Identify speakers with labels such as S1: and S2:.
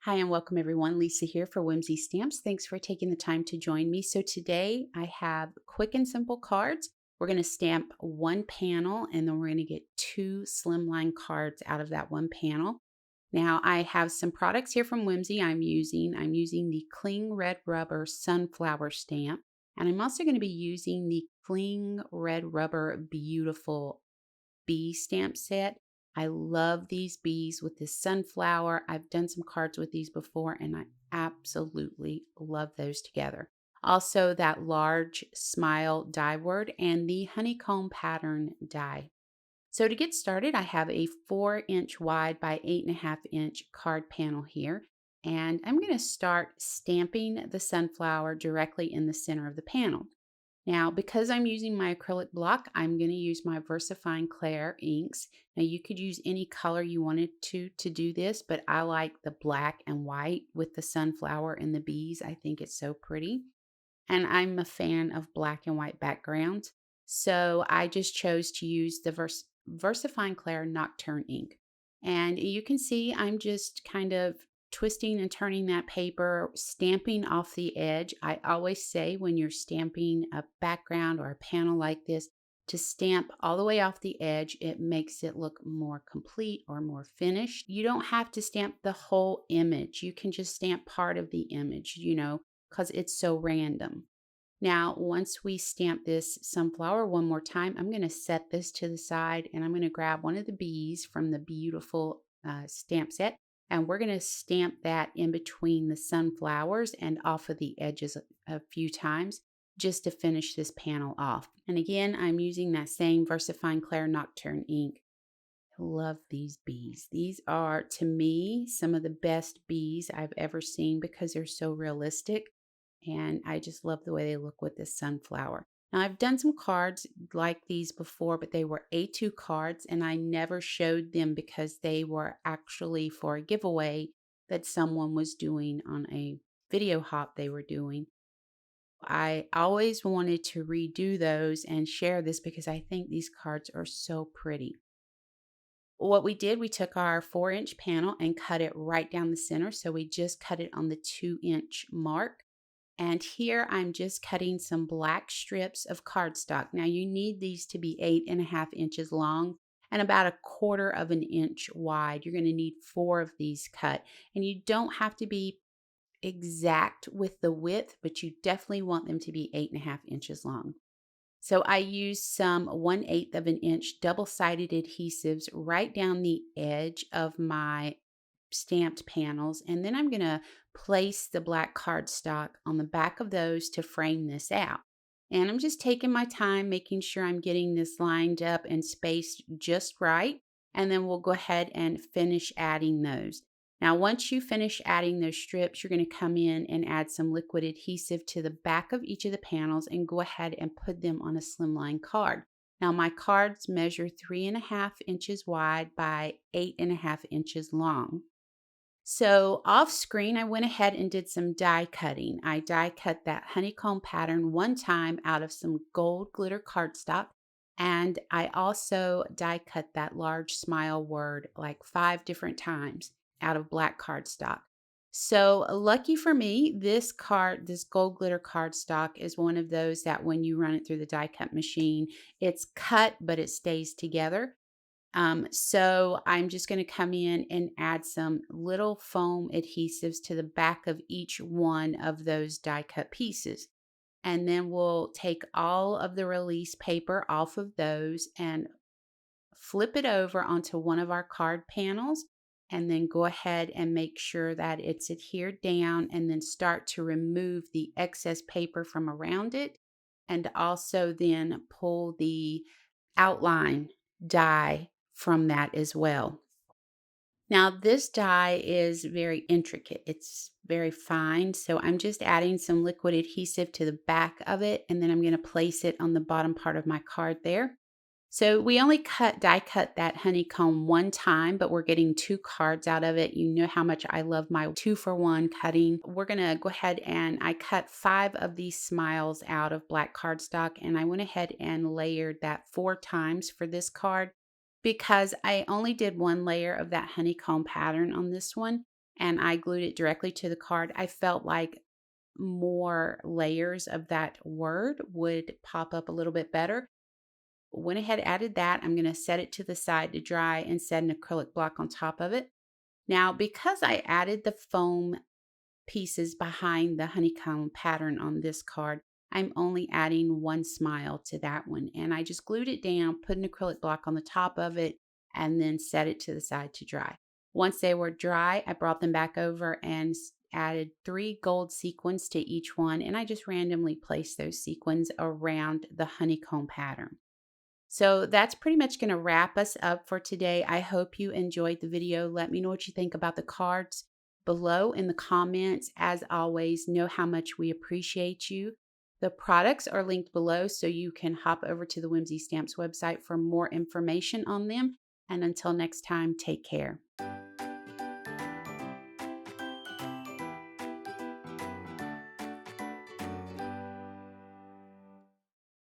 S1: Hi and welcome everyone. Lisa here for Whimsy Stamps. Thanks for taking the time to join me. So today I have quick and simple cards. We're going to stamp one panel and then we're going to get two slimline cards out of that one panel. Now I have some products here from Whimsy I'm using the Cling Red Rubber Sunflower Stamp, and I'm also going to be using the Cling Red Rubber Bee-utiful bee stamp set. I love these bees with this sunflower. I've done some cards with these before and I absolutely love those together. Also that large smile die word and the Honeycomb Pattern Die. So to get started, I have a 4-inch wide by 8.5-inch card panel here. And I'm going to start stamping the sunflower directly in the center of the panel. Now, because I'm using my acrylic block, I'm going to use my Versafine Clair inks. Now, you could use any color you wanted to do this, but I like the black and white with the sunflower and the bees. I think it's so pretty. And I'm a fan of black and white backgrounds. So I just chose to use the Versafine Clair Nocturne ink. And you can see I'm just kind of twisting and turning that paper, stamping off the edge. I always say when you're stamping a background or a panel like this, to stamp all the way off the edge, it makes it look more complete or more finished. You don't have to stamp the whole image. You can just stamp part of the image, because it's so random. Now, once we stamp this sunflower one more time, I'm going to set this to the side and I'm going to grab one of the bees from the Bee-utiful stamp set. And we're going to stamp that in between the sunflowers and off of the edges a few times just to finish this panel off. And again, I'm using that same Versafine Clair Nocturne ink. I love these bees. These are, to me, some of the best bees I've ever seen because they're so realistic. And I just love the way they look with this sunflower. Now, I've done some cards like these before, but they were A2 cards, and I never showed them because they were actually for a giveaway that someone was doing on a video hop they were doing. I always wanted to redo those and share this because I think these cards are so pretty. What we did, we took our 4-inch panel and cut it right down the center. So we just cut it on the 2-inch mark. And here I'm just cutting some black strips of cardstock. Now you need these to be 8.5 inches long and about 1/4 of an inch wide. You're going to need 4 of these cut. And you don't have to be exact with the width, but you definitely want them to be 8.5 inches long. So I used some 1/8 of an inch double-sided adhesives right down the edge of my stamped panels, and then I'm going to place the black cardstock on the back of those to frame this out. And I'm just taking my time, making sure I'm getting this lined up and spaced just right, and then we'll go ahead and finish adding those. Now, once you finish adding those strips, you're going to come in and add some liquid adhesive to the back of each of the panels and go ahead and put them on a slimline card. Now, my cards measure 3.5 inches wide by 8.5 inches long. So off screen, I went ahead and did some die cutting. I die cut that honeycomb pattern one time out of some gold glitter cardstock. And I also die cut that large smile word like 5 different times out of black cardstock. So lucky for me, this gold glitter cardstock is one of those that when you run it through the die cut machine, it's cut, but it stays together. So I'm just going to come in and add some little foam adhesives to the back of each one of those die cut pieces. And then we'll take all of the release paper off of those and flip it over onto one of our card panels, and then go ahead and make sure that it's adhered down, and then start to remove the excess paper from around it, and also then pull the outline die from that as well. Now this die is very intricate. It's very fine. So I'm just adding some liquid adhesive to the back of it, and then I'm going to place it on the bottom part of my card there. So we only die cut that honeycomb one time, but we're getting 2 cards out of it. You know how much I love my 2-for-1 cutting. We're going to go ahead and I cut 5 of these smiles out of black cardstock, and I went ahead and layered that 4 times for this card because I only did 1 layer of that honeycomb pattern on this one. and I glued it directly to the card. I felt like more layers of that word would pop up a little bit better. Went ahead, added that. I'm going to set it to the side to dry and set an acrylic block on top of it. Now, because I added the foam pieces behind the honeycomb pattern on this card, I'm only adding one smile to that one. And I just glued it down, put an acrylic block on the top of it, and then set it to the side to dry. Once they were dry, I brought them back over and added 3 gold sequins to each one. And I just randomly placed those sequins around the honeycomb pattern. So that's pretty much going to wrap us up for today. I hope you enjoyed the video. Let me know what you think about the cards below in the comments. As always, know how much we appreciate you. The products are linked below, so you can hop over to the Whimsy Stamps website for more information on them. And until next time, take care.